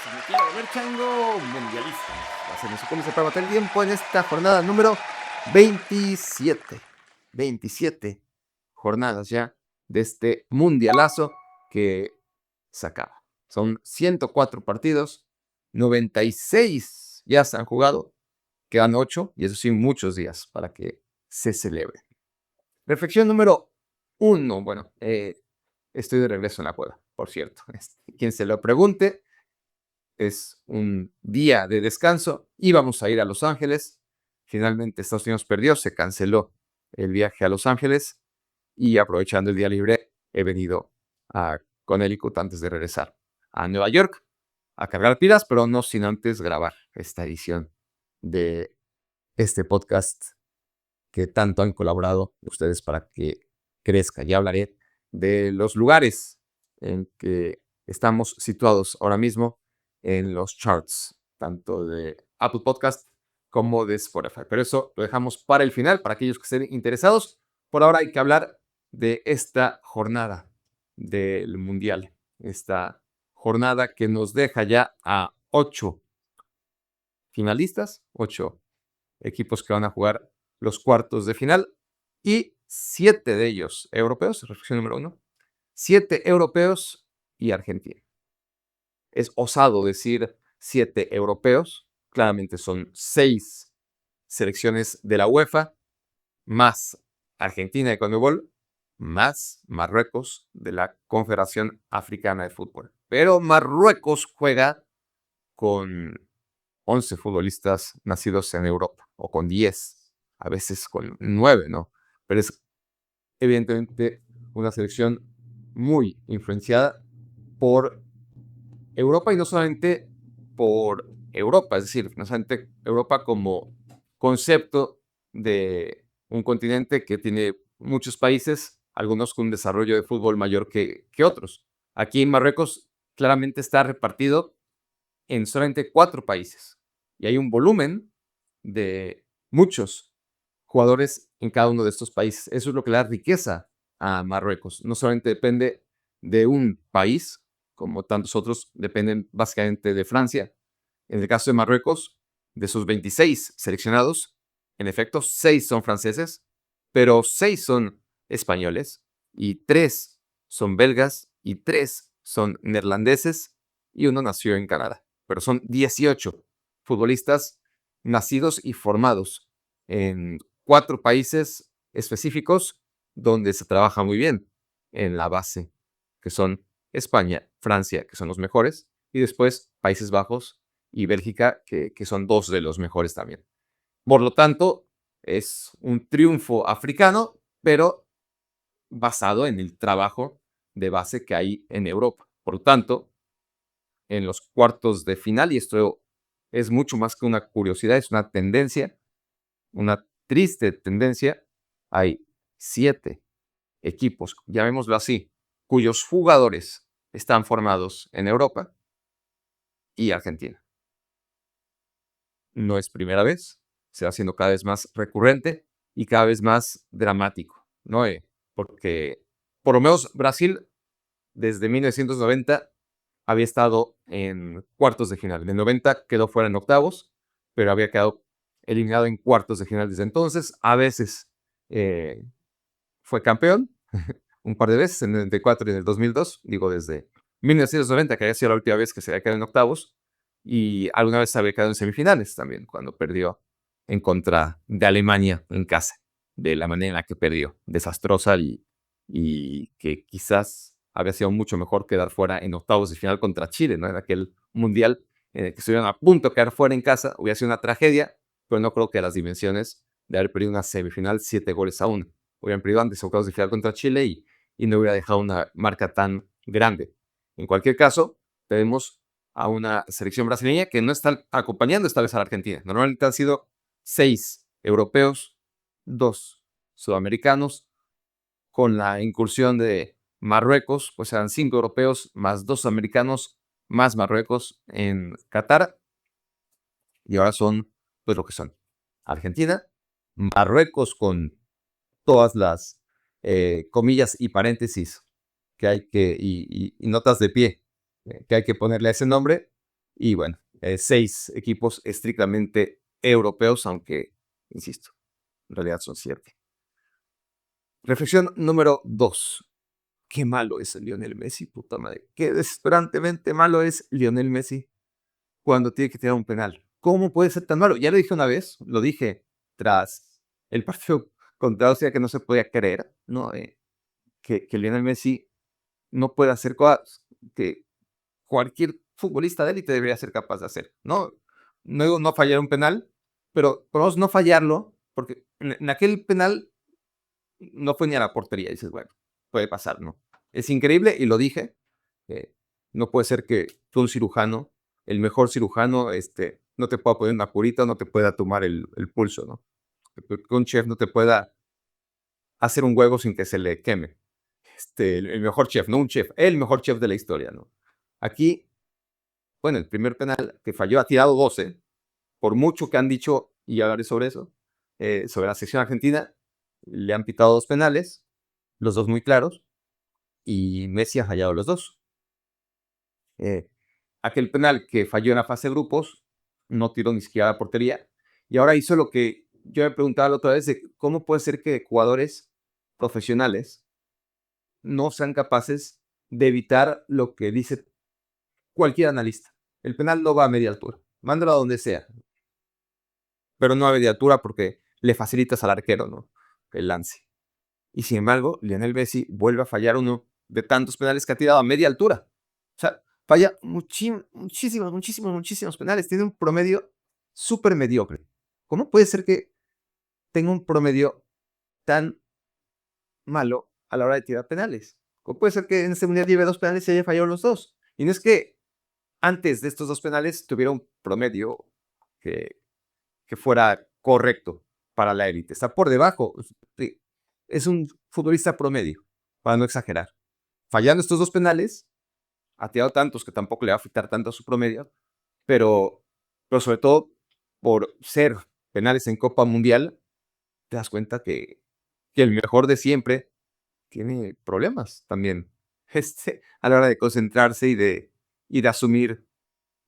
Primer chango mundialista. Hacemos su comienzo para matar el tiempo en esta jornada número 27. 27 jornadas ya de este mundialazo que se acaba. Son 104 partidos, 96 ya se han jugado, quedan 8 y eso sí, muchos días para que se celebre. Reflexión número 1. Bueno, estoy de regreso en la cueva, por cierto. Quien se lo pregunte, es un día de descanso. Íbamos a ir a Los Ángeles. Finalmente Estados Unidos perdió, se canceló el viaje a Los Ángeles y aprovechando el día libre he venido a Connecticut antes de regresar a Nueva York a cargar pilas, pero no sin antes grabar esta edición de este podcast que tanto han colaborado ustedes para que crezca. Ya hablaré de los lugares en que estamos situados ahora mismo en los charts, tanto de Apple Podcast como de Spotify. Pero eso lo dejamos para el final, para aquellos que estén interesados. Por ahora hay que hablar de esta jornada del Mundial. Esta jornada que nos deja ya a 8 finalistas, 8 equipos que van a jugar los cuartos de final y 7 de ellos europeos. Reflexión número 1. 7 europeos y Argentina. Es osado decir 7 europeos. Claramente son 6 selecciones de la UEFA, más Argentina de CONMEBOL, más Marruecos de la Confederación Africana de Fútbol. Pero Marruecos juega con 11 futbolistas nacidos en Europa, o con 10, a veces con 9, ¿no? Pero es evidentemente una selección muy influenciada por Europa y no solamente por Europa, es decir, no solamente Europa como concepto de un continente que tiene muchos países, algunos con un desarrollo de fútbol mayor que otros. Aquí en Marruecos claramente está repartido en solamente 4 países y hay un volumen de muchos jugadores en cada uno de estos países. Eso es lo que le da riqueza a Marruecos. No solamente depende de un país, como tantos otros dependen básicamente de Francia. En el caso de Marruecos, de sus 26 seleccionados, en efecto, 6 son franceses, pero 6 son españoles y 3 son belgas y 3 son neerlandeses y uno nació en Canadá. Pero son 18 futbolistas nacidos y formados en 4 países específicos donde se trabaja muy bien en la base, que son España, Francia, que son los mejores, y después Países Bajos y Bélgica, que son 2 de los mejores también. Por lo tanto, es un triunfo africano, pero basado en el trabajo de base que hay en Europa. Por lo tanto, en los cuartos de final, y esto es mucho más que una curiosidad, es una tendencia, una triste tendencia, hay 7 equipos, llamémoslo así, cuyos jugadores están formados en Europa y Argentina. No es primera vez, se va haciendo cada vez más recurrente y cada vez más dramático, ¿no? Porque por lo menos Brasil desde 1990 había estado en cuartos de final. En el 90 quedó fuera en octavos, pero había quedado eliminado en cuartos de final desde entonces. A veces fue campeón un par de veces, en el 94 y en el 2002, digo desde 1990, que había sido la última vez que se había quedado en octavos, y alguna vez se había quedado en semifinales también, cuando perdió en contra de Alemania en casa, de la manera en la que perdió, desastrosa y que quizás había sido mucho mejor quedar fuera en octavos de final contra Chile, ¿no? En aquel mundial en el que estuvieron a punto de quedar fuera en casa, hubiera sido una tragedia, pero no creo que a las dimensiones de haber perdido una semifinal 7-1. Hubieran perdido antes octavos de final contra Chile y no hubiera dejado una marca tan grande. En cualquier caso, tenemos a una selección brasileña que no está acompañando esta vez a la Argentina. Normalmente han sido 6 europeos, 2 sudamericanos, con la incursión de Marruecos, pues eran 5 europeos más 2 americanos más Marruecos en Qatar, y ahora son pues lo que son. Argentina, Marruecos con todas las comillas y paréntesis que hay que, y notas de pie que hay que ponerle a ese nombre, Y bueno, 6 equipos estrictamente europeos, aunque, insisto, en realidad son 7. Reflexión número 2. Qué malo es Lionel Messi, puta madre. Qué desesperantemente malo es Lionel Messi cuando tiene que tirar un penal. ¿Cómo puede ser tan malo? Ya lo dije una vez, lo dije tras el partido contra Austria, que no se podía creer, ¿no? Que Lionel Messi no puede hacer cosas que cualquier futbolista de élite debería ser capaz de hacer, ¿no? No digo no fallar un penal, pero por lo menos no fallarlo, porque en aquel penal no fue ni a la portería. Dices, bueno, puede pasar, ¿no? Es increíble y lo dije. No puede ser que un cirujano, el mejor cirujano, no te pueda poner una curita, no te pueda tomar el pulso, ¿no? Que un chef no te pueda hacer un huevo sin que se le queme. El mejor chef, no un chef, el mejor chef de la historia, ¿no? Aquí, bueno, el primer penal que falló ha tirado 12, por mucho que han dicho, y hablaré sobre eso, sobre la sección argentina, le han pitado 2 penales, los 2 muy claros, y Messi ha fallado los 2. Aquel penal que falló en la fase de grupos, no tiró ni siquiera a la portería, y ahora hizo lo que yo me preguntaba la otra vez, de cómo puede ser que jugadores profesionales no sean capaces de evitar lo que dice cualquier analista. El penal no va a media altura, mándalo a donde sea, pero no a media altura porque le facilitas al arquero, ¿no? El lance. Y sin embargo, Lionel Messi vuelve a fallar uno de tantos penales que ha tirado a media altura. O sea, falla muchísimos penales. Tiene un promedio súper mediocre. ¿Cómo puede ser que tenga un promedio tan malo a la hora de tirar penales? ¿Cómo puede ser que en este mundial lleve 2 penales y haya fallado los 2? Y no es que antes de estos 2 penales tuviera un promedio que, que fuera correcto para la élite. Está por debajo. Sí, es un futbolista promedio, para no exagerar. Fallando estos 2 penales, ha tirado tantos que tampoco le va a afectar tanto a su promedio, pero sobre todo por ser penales en Copa Mundial, te das cuenta que el mejor de siempre tiene problemas también a la hora de concentrarse y de asumir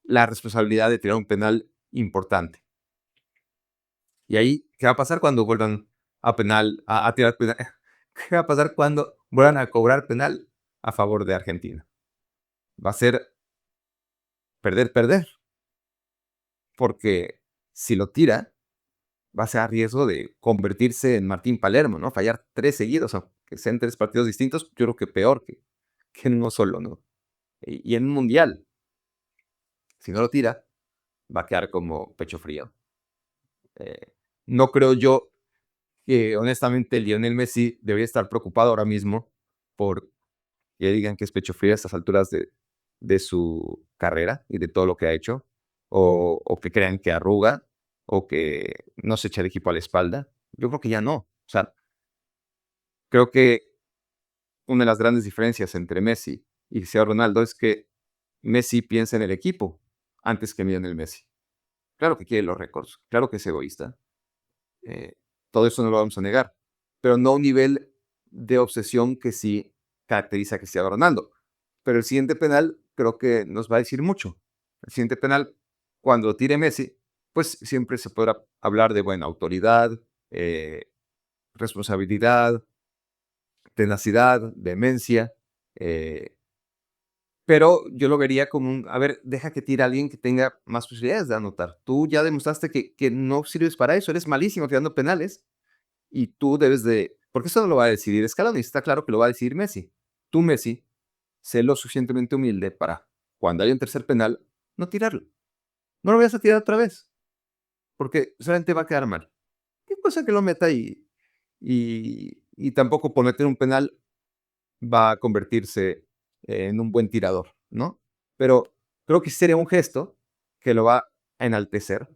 la responsabilidad de tirar un penal importante. Y ahí, ¿qué va a pasar cuando vuelvan a tirar penal? ¿Qué va a pasar cuando vuelvan a cobrar penal a favor de Argentina? Va a ser perder, perder, porque si lo tira, va a ser a riesgo de convertirse en Martín Palermo, ¿no? Fallar 3 seguidos, aunque sean 3 partidos distintos, yo creo que peor que en uno solo, ¿no? Y en un mundial, si no lo tira, va a quedar como pecho frío. No creo yo que honestamente Lionel Messi debería estar preocupado ahora mismo por que digan que es pecho frío a estas alturas de su carrera y de todo lo que ha hecho, o que crean que arruga, o que no se echa el equipo a la espalda. Yo creo que ya no. O sea, creo que una de las grandes diferencias entre Messi y Cristiano Ronaldo es que Messi piensa en el equipo antes que Lionel Messi. Claro que quiere los récords, claro que es egoísta, eh, todo eso no lo vamos a negar, pero no a un nivel de obsesión que sí caracteriza a Cristiano Ronaldo. Pero el siguiente penal creo que nos va a decir mucho. El siguiente penal, cuando tire Messi, pues siempre se podrá hablar de buena autoridad, eh, responsabilidad, tenacidad, demencia, eh, pero yo lo vería como a ver, deja que tire a alguien que tenga más posibilidades de anotar. Tú ya demostraste que no sirves para eso, eres malísimo tirando penales y tú debes de, porque eso no lo va a decidir Scaloni, está claro que lo va a decidir Messi. Tú, Messi, sé lo suficientemente humilde para, cuando haya un tercer penal, no tirarlo. No lo vayas a tirar otra vez, porque solamente va a quedar mal. ¿Qué cosa que lo meta y tampoco por meter un penal va a convertirse en un buen tirador, ¿no? Pero creo que sería un gesto que lo va a enaltecer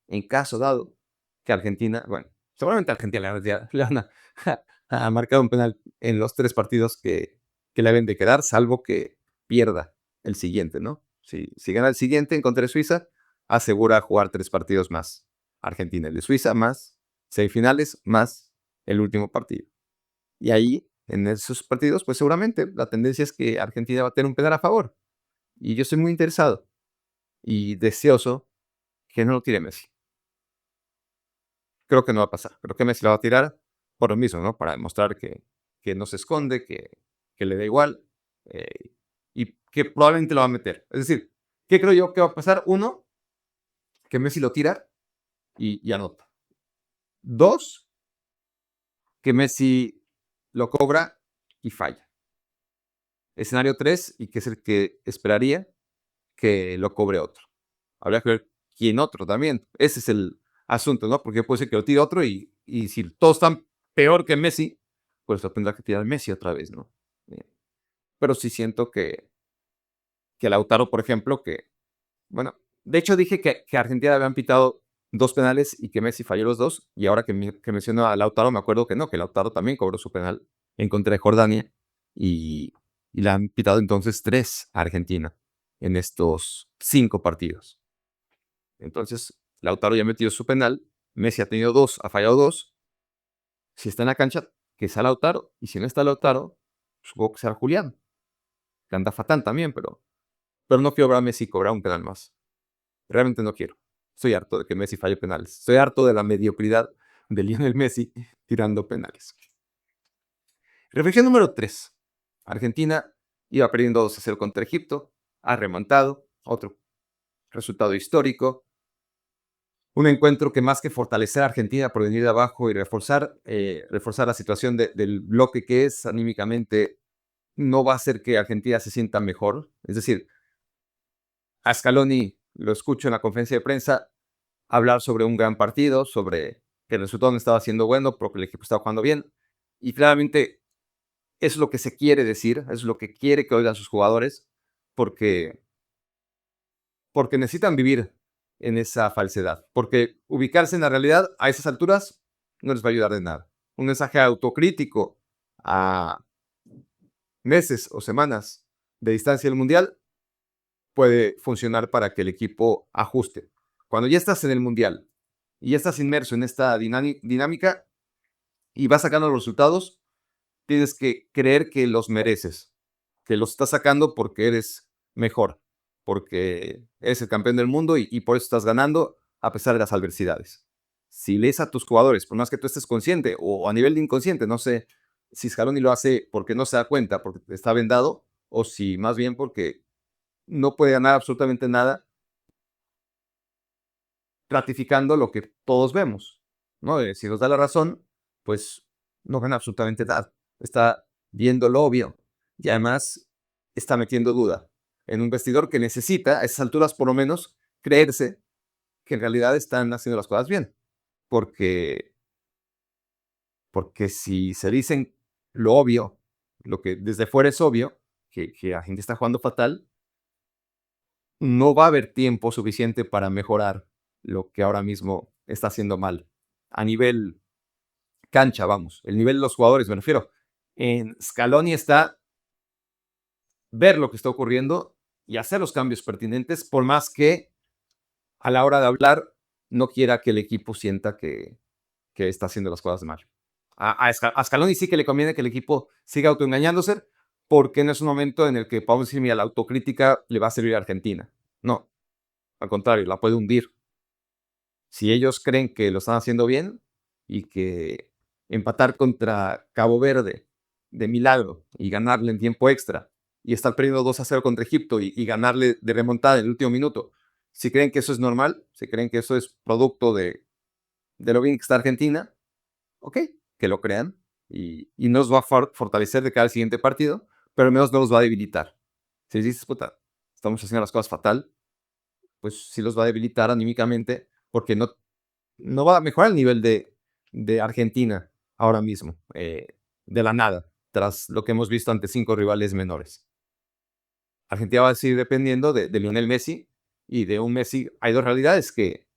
en caso dado que Argentina, bueno, seguramente Argentina le van a marcar un penal en los 3 partidos que le deben de quedar, salvo que pierda el siguiente, ¿no? Si gana el siguiente en contra de Suiza, asegura jugar 3 partidos más. Argentina, el de Suiza, más semifinales, más el último partido. Y ahí, en esos partidos, pues seguramente la tendencia es que Argentina va a tener un penal a favor. Y yo estoy muy interesado y deseoso que no lo tire Messi. Creo que no va a pasar. Creo que Messi lo va a tirar por lo mismo, ¿no? Para demostrar que no se esconde, que le da igual y que probablemente lo va a meter. Es decir, ¿qué creo yo que va a pasar? Uno, que Messi lo tira y anota. Dos, que Messi lo cobra y falla. Escenario 3, y que es el que esperaría, que lo cobre otro. Habría que ver quién otro también. Ese es el asunto, ¿no? Porque puede ser que lo tire otro y si todos están peor que Messi, pues lo tendrá que tirar Messi otra vez, ¿no? Pero sí siento que Lautaro, por ejemplo, bueno, de hecho dije que Argentina habían pitado 2 penales y que Messi falló los dos, y ahora que menciono a Lautaro me acuerdo que no, que Lautaro también cobró su penal en contra de Jordania y, y le han pitado entonces 3 a Argentina en estos 5 partidos. Entonces, Lautaro ya ha metido su penal, Messi ha tenido 2, ha fallado 2. Si está en la cancha, que sea Lautaro, y si no está Lautaro, supongo que será Julián, que anda fatal también, pero no quiero ver a Messi cobrar un penal más. Realmente no quiero. Estoy harto de que Messi falle penales. Estoy harto de la mediocridad de Lionel Messi tirando penales. Reflexión número 3. Argentina iba perdiendo 2-0 contra Egipto, ha remontado, otro resultado histórico. Un encuentro que más que fortalecer a Argentina por venir de abajo y reforzar la situación del bloque que es anímicamente, no va a hacer que Argentina se sienta mejor. Es decir, a Scaloni lo escucho en la conferencia de prensa hablar sobre un gran partido, sobre que el resultado no estaba siendo bueno porque el equipo estaba jugando bien. Y claramente eso es lo que se quiere decir, eso es lo que quiere que oigan sus jugadores, porque, porque necesitan vivir en esa falsedad. Porque ubicarse en la realidad a esas alturas no les va a ayudar de nada. Un mensaje autocrítico a meses o semanas de distancia del Mundial puede funcionar para que el equipo ajuste. Cuando ya estás en el Mundial y ya estás inmerso en esta dinámica y vas sacando los resultados, tienes que creer que los mereces, que los estás sacando porque eres mejor, porque eres el campeón del mundo y por eso estás ganando a pesar de las adversidades. Si lees a tus jugadores, por más que tú estés consciente o a nivel de inconsciente, no sé si Scaloni lo hace porque no se da cuenta, porque está vendado, o si más bien porque no puede ganar absolutamente nada ratificando lo que todos vemos, ¿no? Si nos da la razón, pues no gana absolutamente nada. Está viendo lo obvio y además está metiendo duda en un vestidor que necesita, a esas alturas por lo menos, creerse que en realidad están haciendo las cosas bien. Porque, porque si se dicen lo obvio, lo que desde fuera es obvio, que la gente está jugando fatal, no va a haber tiempo suficiente para mejorar lo que ahora mismo está haciendo mal. A nivel cancha, vamos, el nivel de los jugadores, me refiero. En Scaloni está ver lo que está ocurriendo y hacer los cambios pertinentes, por más que a la hora de hablar no quiera que el equipo sienta que está haciendo las cosas mal. A Scaloni sí que le conviene que el equipo siga autoengañándose, porque no es un momento en el que podemos decir, mira, la autocrítica le va a servir a Argentina. No, al contrario, la puede hundir. Si ellos creen que lo están haciendo bien y que empatar contra Cabo Verde de milagro y ganarle en tiempo extra y estar perdiendo 2-0 contra Egipto y ganarle de remontada en el último minuto, si creen que eso es normal, si creen que eso es producto de lo bien que está Argentina, ok, que lo crean y nos va a fortalecer de cara al siguiente partido, pero al menos no los va a debilitar. Si les dices, puta, estamos haciendo las cosas fatal, pues sí los va a debilitar anímicamente porque no va a mejorar el nivel de Argentina ahora mismo, de la nada, tras lo que hemos visto ante 5 rivales menores. Argentina va a seguir dependiendo de Lionel Messi y de un Messi. Hay dos realidades que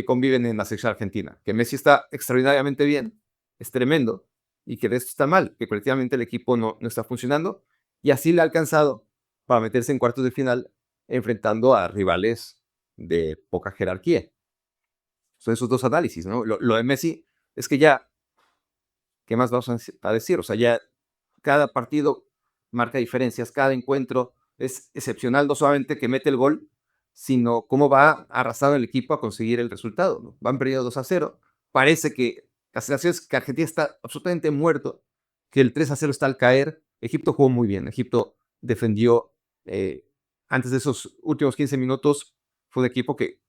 conviven en la selección argentina, que Messi está extraordinariamente bien, es tremendo, y que el resto está mal, que colectivamente el equipo no está funcionando, y así le ha alcanzado para meterse en cuartos de final enfrentando a rivales de poca jerarquía. Son esos dos análisis, ¿no? Lo de Messi es que ya, ¿qué más vamos a decir? O sea, ya cada partido marca diferencias, cada encuentro es excepcional, no solamente que mete el gol, sino cómo va arrastrando el equipo a conseguir el resultado, ¿no? Van perdiendo 2-0. Parece que la sensación es que Argentina está absolutamente muerto, que el 3-0 está al caer. Egipto jugó muy bien. Egipto defendió antes de esos últimos 15 minutos. Fue un equipo que,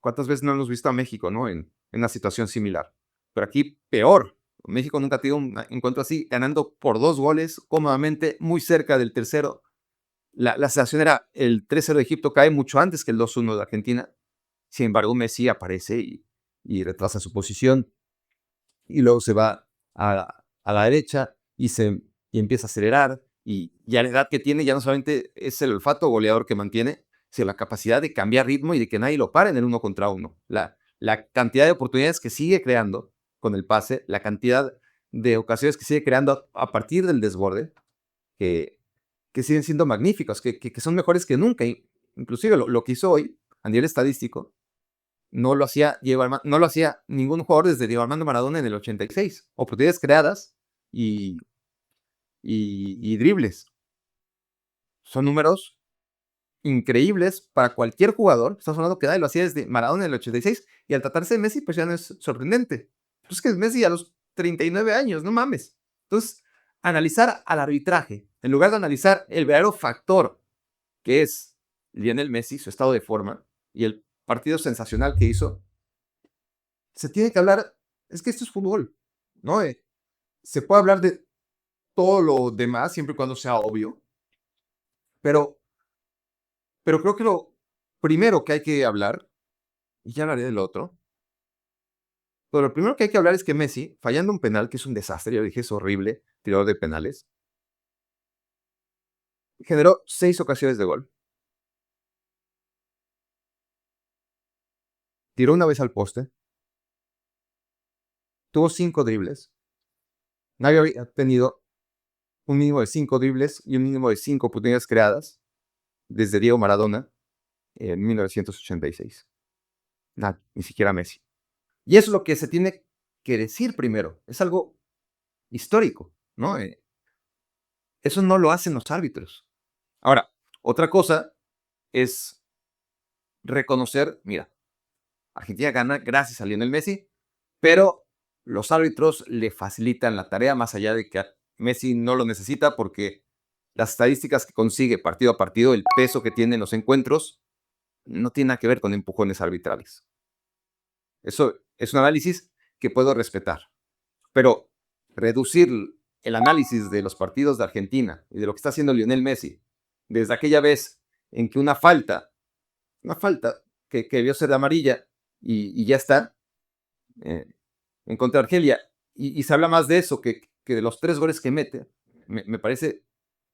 ¿cuántas veces no hemos visto a México, ¿no? En una situación similar. Pero aquí peor. México nunca ha tenido un encuentro así, ganando por 2 goles cómodamente, muy cerca del tercero. La sensación era el 3-0 de Egipto cae mucho antes que el 2-1 de Argentina. Sin embargo, Messi aparece y retrasa su posición y luego se va a la derecha y empieza a acelerar. Y ya la edad que tiene ya no solamente es el olfato goleador que mantiene, sino la capacidad de cambiar ritmo y de que nadie lo pare en el 1 contra 1. La cantidad de oportunidades que sigue creando con el pase, la cantidad de ocasiones que sigue creando a partir del desborde, que, que siguen siendo magníficos, que son mejores que nunca. Inclusive lo que hizo hoy, a nivel estadístico, no lo hacía ningún jugador desde Diego Armando Maradona en el 86. Oportunidades creadas y, y dribles. Son números increíbles para cualquier jugador. Estamos hablando que nadie lo hacía desde Maradona en el 86 y al tratarse de Messi, pues ya no es sorprendente. Pues que es Messi a los 39 años, no mames. Entonces, analizar al arbitraje, en lugar de analizar el verdadero factor que es Lionel Messi, su estado de forma y el partido sensacional que hizo, se tiene que hablar, es que esto es fútbol, ¿no? Se puede hablar de todo lo demás siempre y cuando sea obvio, pero, pero creo que lo primero que hay que hablar, y ya hablaré del otro, pero lo primero que hay que hablar es que Messi, fallando un penal, que es un desastre, yo dije, es horrible, tirador de penales, generó 6 ocasiones de gol. Tiró una vez al poste, tuvo 5 dribles, nadie había tenido un mínimo de 5 dribles y un mínimo de 5 oportunidades creadas desde Diego Maradona en 1986. Nada, ni siquiera Messi. Y eso es lo que se tiene que decir primero. Es algo histórico, ¿no? Eso no lo hacen los árbitros. Ahora, otra cosa es reconocer, mira, Argentina gana gracias a Lionel Messi, pero los árbitros le facilitan la tarea más allá de que Messi no lo necesita porque las estadísticas que consigue partido a partido, el peso que tiene en los encuentros, no tiene nada que ver con empujones arbitrales. Eso es un análisis que puedo respetar. Pero reducir el análisis de los partidos de Argentina y de lo que está haciendo Lionel Messi, desde aquella vez en que una falta que debió ser de amarilla y ya está, eh, en contra de Argelia, y se habla más de eso que de los 3 goles que mete, me parece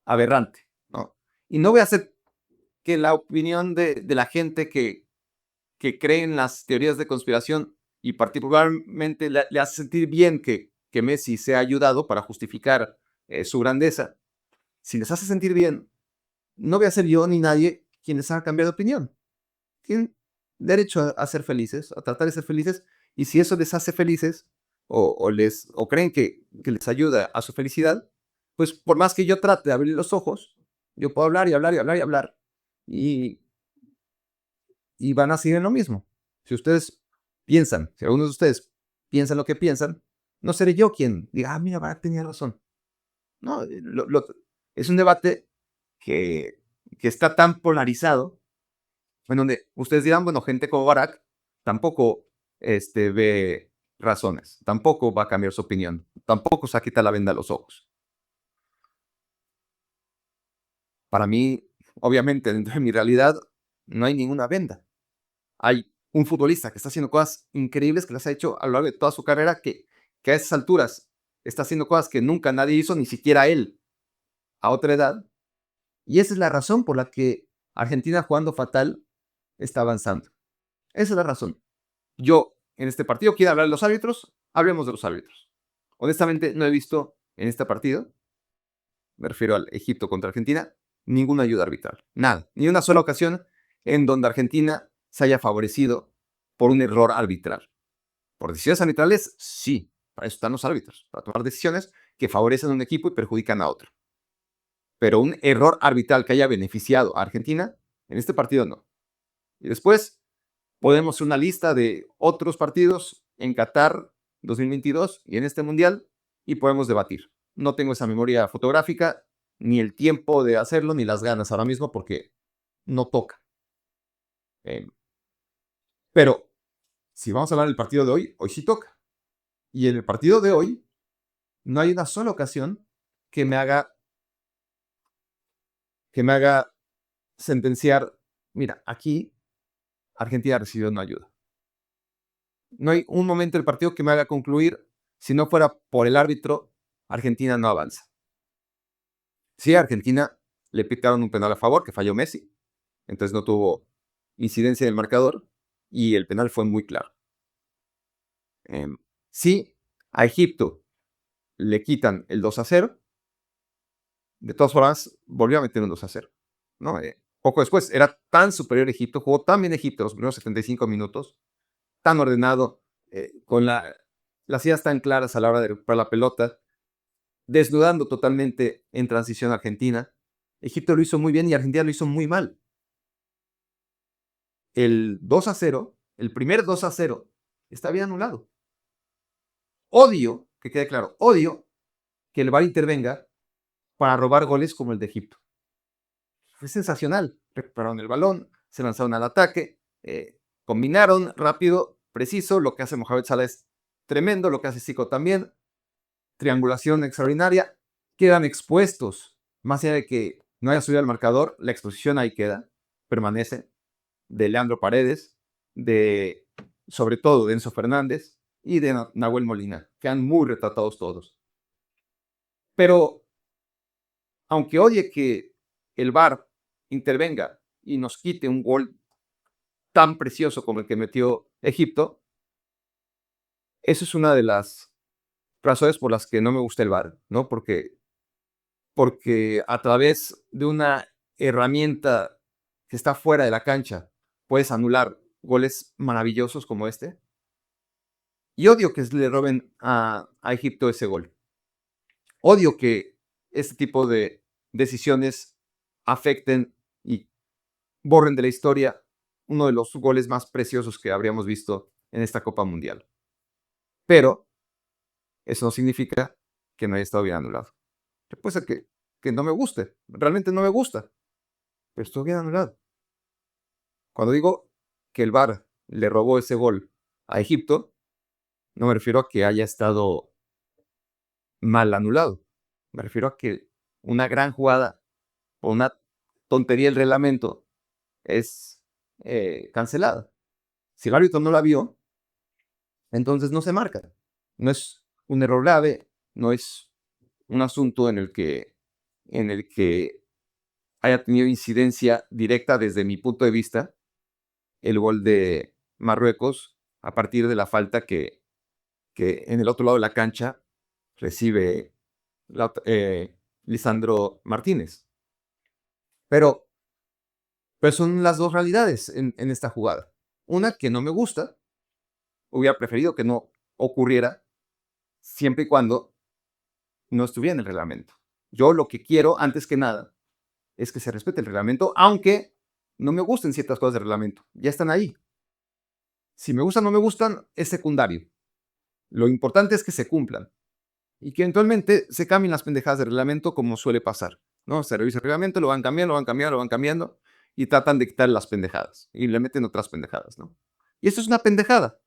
aberrante, ¿no? Y no voy a hacer que la opinión de la gente que cree en las teorías de conspiración y particularmente le hace sentir bien que Messi sea ayudado para justificar su grandeza. Si les hace sentir bien, no voy a ser yo ni nadie quien les haga cambiar de opinión. Tienen derecho a ser felices, a tratar de ser felices, y si eso les hace felices o creen que les ayuda a su felicidad, pues por más que yo trate de abrir los ojos, yo puedo hablar y hablar y hablar y hablar, y, y van a seguir en lo mismo. Si ustedes piensan, si algunos de ustedes piensan lo que piensan, no seré yo quien diga, ah, mira, Barack tenía razón. No, es un debate que está tan polarizado, en donde ustedes dirán, bueno, gente como Barack tampoco ve razones, tampoco va a cambiar su opinión, tampoco se quita la venda a los ojos. Para mí, obviamente, dentro de mi realidad, no hay ninguna venda. Hay un futbolista que está haciendo cosas increíbles que las ha hecho a lo largo de toda su carrera, que a esas alturas está haciendo cosas que nunca nadie hizo, ni siquiera él, a otra edad. Y esa es la razón por la que Argentina, jugando fatal, está avanzando. Esa es la razón. Yo, en este partido, quiero hablar de los árbitros, hablemos de los árbitros. Honestamente, no he visto en este partido, me refiero al Egipto contra Argentina, ninguna ayuda arbitral. Nada. Ni una sola ocasión en donde Argentina se haya favorecido por un error arbitral. Por decisiones arbitrales, sí. Para eso están los árbitros, para tomar decisiones que favorecen a un equipo y perjudican a otro. Pero un error arbitral que haya beneficiado a Argentina, en este partido no. Y después podemos hacer una lista de otros partidos en Qatar 2022 y en este mundial y podemos debatir. No tengo esa memoria fotográfica, ni el tiempo de hacerlo, ni las ganas ahora mismo porque no toca. Eh, pero si vamos a hablar del partido de hoy, hoy sí toca. Y en el partido de hoy no hay una sola ocasión que me haga sentenciar, mira, aquí Argentina recibió una ayuda. No hay un momento del partido que me haga concluir, si no fuera por el árbitro, Argentina no avanza. Sí, a Argentina le pitaron un penal a favor, que falló Messi, entonces no tuvo incidencia en el marcador y el penal fue muy claro. Sí, a Egipto le quitan el 2-0, de todas formas volvió a meter un 2-0, ¿no? Poco después, era tan superior Egipto, jugó tan bien Egipto los primeros 75 minutos, tan ordenado, con las ideas tan claras a la hora de recuperar la pelota, desnudando totalmente en transición a Argentina. Egipto lo hizo muy bien y Argentina lo hizo muy mal. El 2-0, el primer 2-0, está bien anulado. Odio, que quede claro, odio que el VAR intervenga para robar goles como el de Egipto. Fue sensacional. Recuperaron el balón, se lanzaron al ataque, combinaron rápido, preciso. Lo que hace Mohamed Salah es tremendo, lo que hace Zico también. Triangulación extraordinaria. Quedan expuestos. Más allá de que no haya subido al marcador, la exposición ahí queda, permanece. De Leandro Paredes, de sobre todo de Enzo Fernández y de Nahuel Molina. Quedan muy retratados todos. Pero aunque odie que el VAR intervenga y nos quite un gol tan precioso como el que metió Egipto, eso es una de las razones por las que no me gusta el VAR, ¿no? Porque a través de una herramienta que está fuera de la cancha puedes anular goles maravillosos como este. Y odio que le roben a Egipto ese gol. Odio que este tipo de decisiones afecten y borren de la historia uno de los goles más preciosos que habríamos visto en esta Copa Mundial. Pero eso no significa que no haya estado bien anulado. Puede ser que no me guste, realmente no me gusta, pero estuvo bien anulado. Cuando digo que el VAR le robó ese gol a Egipto, no me refiero a que haya estado mal anulado. Me refiero a que una gran jugada o una tontería del reglamento es cancelada. Si el árbitro no la vio, entonces no se marca. No es un error grave, no es un asunto en el que haya tenido incidencia directa desde mi punto de vista el gol de Marruecos a partir de la falta que en el otro lado de la cancha recibe Lisandro Martínez. Pero son las dos realidades en esta jugada. Una que no me gusta, hubiera preferido que no ocurriera siempre y cuando no estuviera en el reglamento. Yo lo que quiero, antes que nada, es que se respete el reglamento, aunque no me gusten ciertas cosas del reglamento. Ya están ahí. Si me gustan o no me gustan, es secundario. Lo importante es que se cumplan y que eventualmente se cambien las pendejadas del reglamento como suele pasar, ¿no? Se revisa el reglamento, lo van cambiando, lo van cambiando, lo van cambiando y tratan de quitar las pendejadas y le meten otras pendejadas, ¿no? Y esto es una pendejada,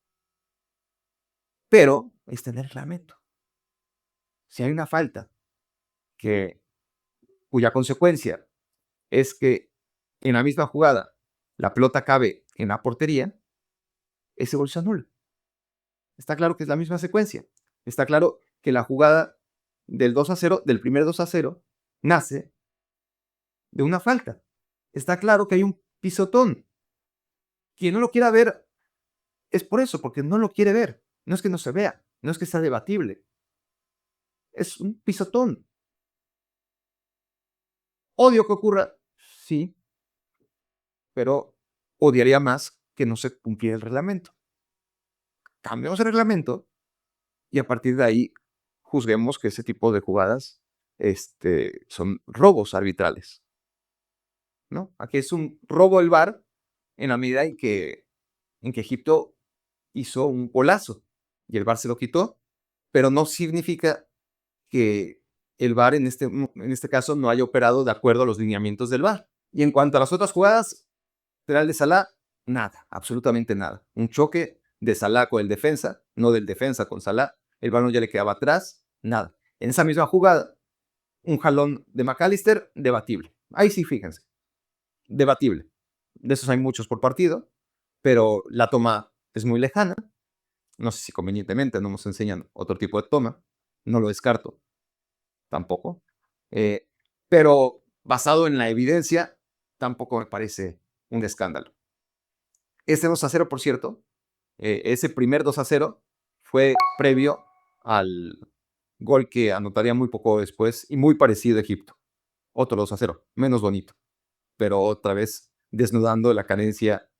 pero está en el reglamento. Si hay una falta cuya consecuencia es que en la misma jugada la pelota cabe en la portería, ese gol se anula. Está claro que es la misma secuencia. Está claro que la jugada del 2-0, del primer 2-0, nace de una falta. Está claro que hay un pisotón. Quien no lo quiera ver es por eso, porque no lo quiere ver. No es que no se vea, no es que sea debatible. Es un pisotón. ¿Odio que ocurra? Sí, pero odiaría más que no se cumpliera el reglamento. Cambiamos el reglamento y a partir de ahí juzguemos que ese tipo de jugadas son robos arbitrales, ¿no? Aquí es un robo del VAR en la medida en que Egipto hizo un golazo y el VAR se lo quitó, pero no significa que el VAR en este caso no haya operado de acuerdo a los lineamientos del VAR. Y en cuanto a las otras jugadas, lateral de Salah, nada, absolutamente nada. Un choque de Salah con el defensa, no del defensa con Salah, el balón ya le quedaba atrás, nada. En esa misma jugada, un jalón de McAllister, debatible. Ahí sí, fíjense, debatible. De esos hay muchos por partido, pero la toma es muy lejana. No sé si convenientemente no nos enseñan otro tipo de toma, no lo descarto tampoco. Pero basado en la evidencia, tampoco me parece un escándalo. Ese 2-0, por cierto, ese primer 2-0 fue previo al gol que anotaría muy poco después y muy parecido a Egipto. Otro 2-0, menos bonito, pero otra vez desnudando la carencia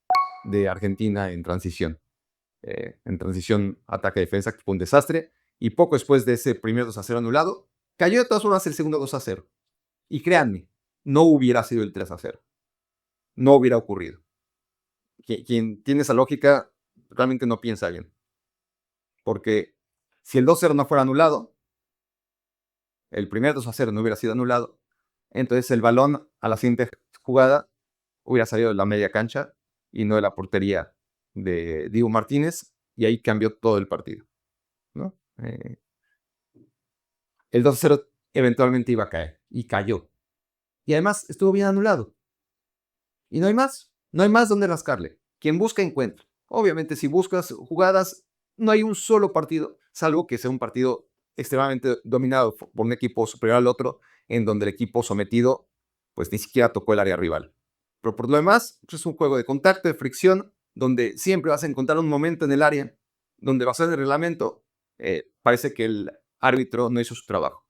de Argentina en transición. En transición ataque-defensa, que fue un desastre. Y poco después de ese primer 2-0 anulado, cayó de todas formas el segundo 2-0. Y créanme, no hubiera sido el 3-0. No hubiera ocurrido. Quien tiene esa lógica realmente no piensa bien. Porque si el 2-0 no fuera anulado, el primer 2-0 no hubiera sido anulado, entonces el balón a la siguiente jugada hubiera salido de la media cancha y no de la portería de Diego Martínez, y ahí cambió todo el partido, ¿no? El 2-0 eventualmente iba a caer, y cayó. Y además estuvo bien anulado. Y no hay más donde rascarle. Quien busca, encuentra. Obviamente, si buscas jugadas, no hay un solo partido, salvo que sea un partido extremadamente dominado por un equipo superior al otro, en donde el equipo sometido, pues ni siquiera tocó el área rival. Pero por lo demás, pues es un juego de contacto, de fricción, donde siempre vas a encontrar un momento en el área donde va a ser el reglamento, parece que el árbitro no hizo su trabajo.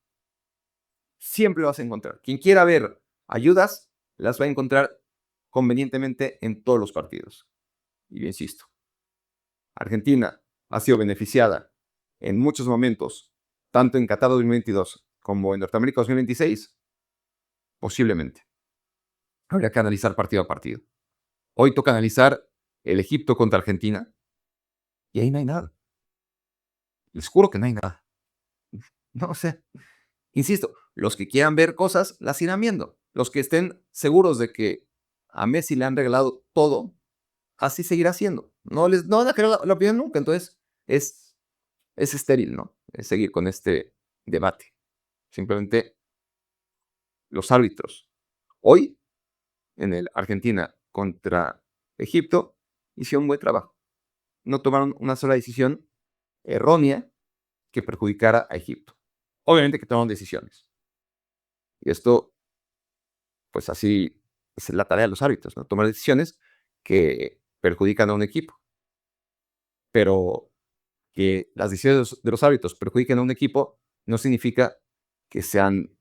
Siempre lo vas a encontrar. Quien quiera ver ayudas, las va a encontrar convenientemente en todos los partidos. Y yo insisto, Argentina ha sido beneficiada en muchos momentos, tanto en Qatar 2022 como en Norteamérica 2026, posiblemente. Habría que analizar partido a partido. Hoy toca analizar el Egipto contra Argentina y ahí no hay nada. Les juro que no hay nada. No sé. Insisto, los que quieran ver cosas, las irán viendo. Los que estén seguros de que a Messi le han regalado todo, así seguirá siendo. No van a creer la opinión nunca. Entonces, es estéril, ¿no? Es seguir con este debate. Simplemente los árbitros. Hoy, en el Argentina contra Egipto, hicieron un buen trabajo. No tomaron una sola decisión errónea que perjudicara a Egipto. Obviamente que tomaron decisiones. Y esto, pues así es la tarea de los árbitros, ¿no? Tomar decisiones que perjudican a un equipo. Pero que las decisiones de los árbitros perjudiquen a un equipo no significa que sean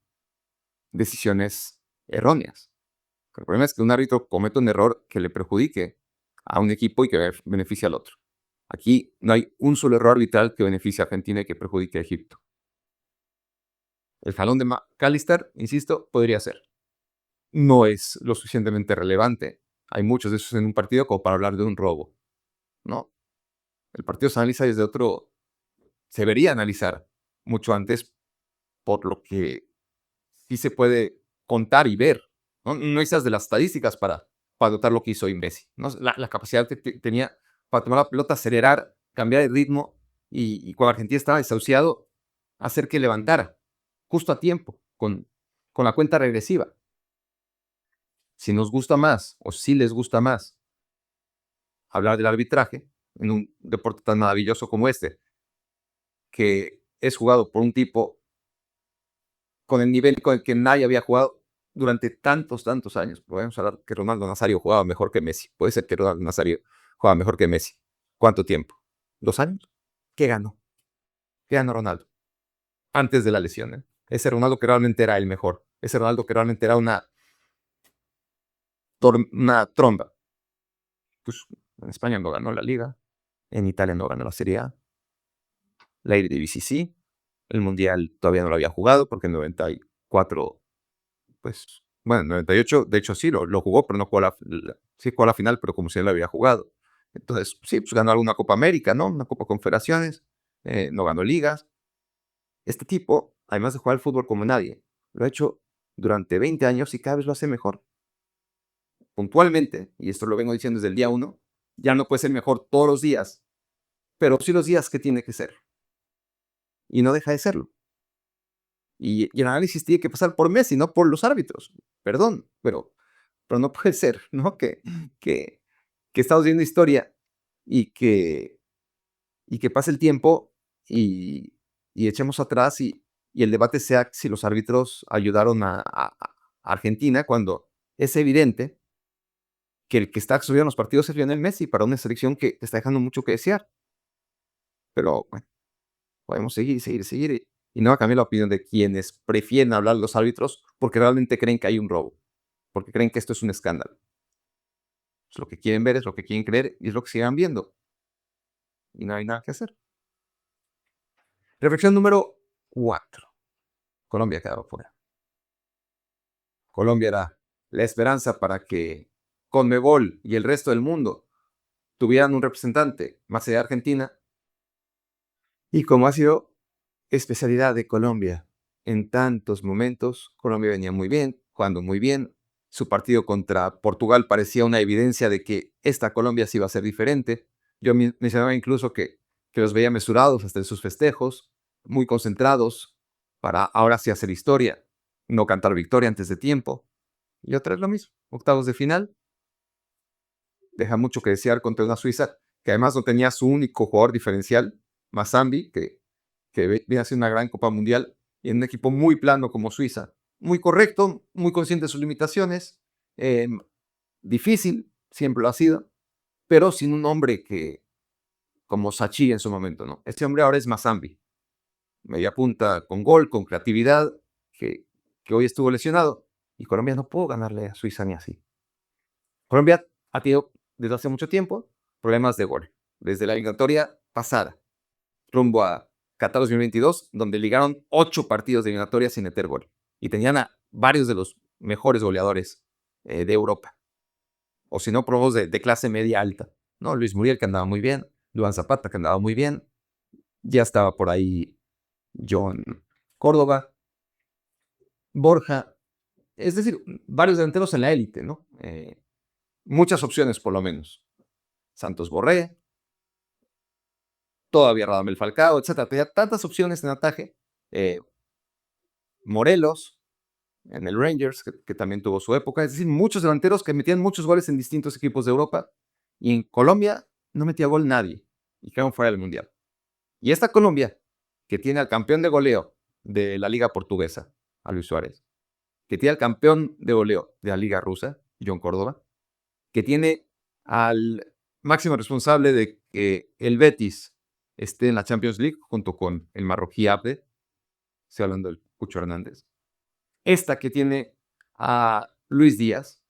decisiones erróneas. El problema es que un árbitro cometa un error que le perjudique a un equipo y que beneficie al otro. Aquí no hay un solo error arbitral que beneficie a Argentina y que perjudique a Egipto. El jalón de McAllister, insisto, podría ser. No es lo suficientemente relevante. Hay muchos de esos en un partido como para hablar de un robo. No. El partido se analiza desde otro... Se debería analizar mucho antes por lo que sí se puede contar y ver. No necesitas de las estadísticas para notar lo que hizo Messi, ¿no? La capacidad que tenía para tomar la pelota, acelerar, cambiar de ritmo y cuando Argentina estaba desahuciado, hacer que levantara justo a tiempo, con la cuenta regresiva. Si nos gusta más o si les gusta más hablar del arbitraje en un deporte tan maravilloso como este, que es jugado por un tipo con el nivel con el que nadie había jugado durante tantos años. Podemos hablar que Ronaldo Nazario jugaba mejor que Messi. Puede ser que Ronaldo Nazario jugaba mejor que Messi. ¿Cuánto tiempo? ¿2 años? ¿Qué ganó? ¿Qué ganó Ronaldo? Antes de la lesión, ¿eh? Ese Ronaldo que realmente era el mejor. Ese Ronaldo que realmente era una tromba. Pues en España no ganó la Liga. En Italia no ganó la Serie A. La Eredivisie sí. El Mundial todavía no lo había jugado porque en 94, pues, bueno, en 98, de hecho sí, lo jugó, pero no jugó Sí jugó a la final, pero como si él la había jugado. Entonces, sí, pues ganó alguna Copa América, ¿no? Una Copa Confederaciones, no ganó ligas. Este tipo, además de jugar al fútbol como nadie, lo ha hecho durante 20 años y cada vez lo hace mejor. Puntualmente, y esto lo vengo diciendo desde el día 1, ya no puede ser mejor todos los días, pero sí los días que tiene que ser. Y no deja de serlo. Y el análisis tiene que pasar por Messi, no por los árbitros. Perdón, pero no puede ser, ¿no? Que, que estamos viendo historia y que pase el tiempo y echemos atrás y el debate sea si los árbitros ayudaron a Argentina cuando es evidente que el que está subiendo los partidos es Lionel Messi para una selección que está dejando mucho que desear. Pero bueno, podemos seguir y no va a cambiar la opinión de quienes prefieren hablar de los árbitros porque realmente creen que hay un robo, porque creen que esto es un escándalo. Es lo que quieren ver, es lo que quieren creer y es lo que sigan viendo. Y no hay nada que hacer. Reflexión número 4. Colombia quedaba fuera. Colombia era la esperanza para que Conmebol y el resto del mundo tuvieran un representante más allá de Argentina. Y como ha sido especialidad de Colombia en tantos momentos, Colombia venía muy bien, jugando muy bien. Su partido contra Portugal parecía una evidencia de que esta Colombia sí iba a ser diferente. Yo mencionaba incluso que los veía mesurados hasta en sus festejos, muy concentrados para ahora sí hacer historia, no cantar victoria antes de tiempo. Y otra vez lo mismo, octavos de final, deja mucho que desear contra una Suiza que además no tenía su único jugador diferencial, Mazambi, que viene a ser una gran Copa Mundial, y en un equipo muy plano como Suiza. Muy correcto, muy consciente de sus limitaciones, eh, difícil, siempre lo ha sido, pero sin un hombre que, como Sachi en su momento, ¿no? Ese hombre ahora es Mazambi, media punta con gol, con creatividad, que hoy estuvo lesionado, y Colombia no pudo ganarle a Suiza ni así. Colombia ha tenido desde hace mucho tiempo problemas de gol, desde la eliminatoria pasada, rumbo a Qatar 2022, donde ligaron 8 partidos de eliminatoria sin meter gol. Y tenían a varios de los mejores goleadores de Europa. O si no, probos de clase media alta. ¿No? Luis Muriel, que andaba muy bien. Duan Zapata, que andaba muy bien. Ya estaba por ahí John Córdoba, Borja. Es decir, varios delanteros en la élite, ¿no? Muchas opciones, por lo menos. Santos Borré, todavía Radamel Falcao, etcétera. Tenía tantas opciones en ataque. Morelos, en el Rangers, que también tuvo su época. Es decir, muchos delanteros que metían muchos goles en distintos equipos de Europa. Y en Colombia no metía gol nadie. Y quedaron fuera del Mundial. Y esta Colombia, que tiene al campeón de goleo de la Liga Portuguesa, a Luis Suárez, que tiene al campeón de goleo de la Liga Rusa, John Córdoba, que tiene al máximo responsable de que el Betis esté en la Champions League junto con el marroquí Abde, estoy hablando del Cucho Hernández. Esta que tiene a Luis Díaz,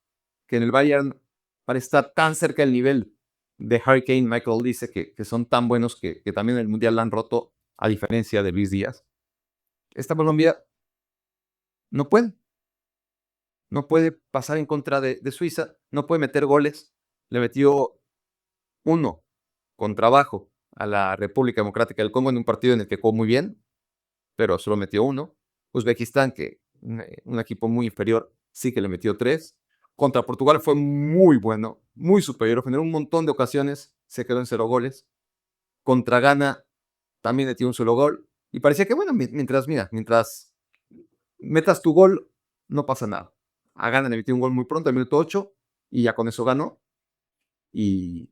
que en el Bayern parece estar tan cerca del nivel de Harry Kane, Michael dice que son tan buenos que también en el Mundial la han roto, a diferencia de Luis Díaz. Esta Colombia no puede. No puede pasar en contra de Suiza, no puede meter goles. Le metió 1 con trabajo a la República Democrática del Congo en un partido en el que jugó muy bien, pero solo metió 1. Uzbekistán, que un equipo muy inferior, sí que le metió 3. Contra Portugal fue muy bueno, muy superior, generó un montón de ocasiones, se quedó en 0 goles. Contra Ghana también metió un solo gol. Y parecía que, bueno, mientras metas tu gol, no pasa nada. A Ghana le metió un gol muy pronto, al minuto 8, y ya con eso ganó. Y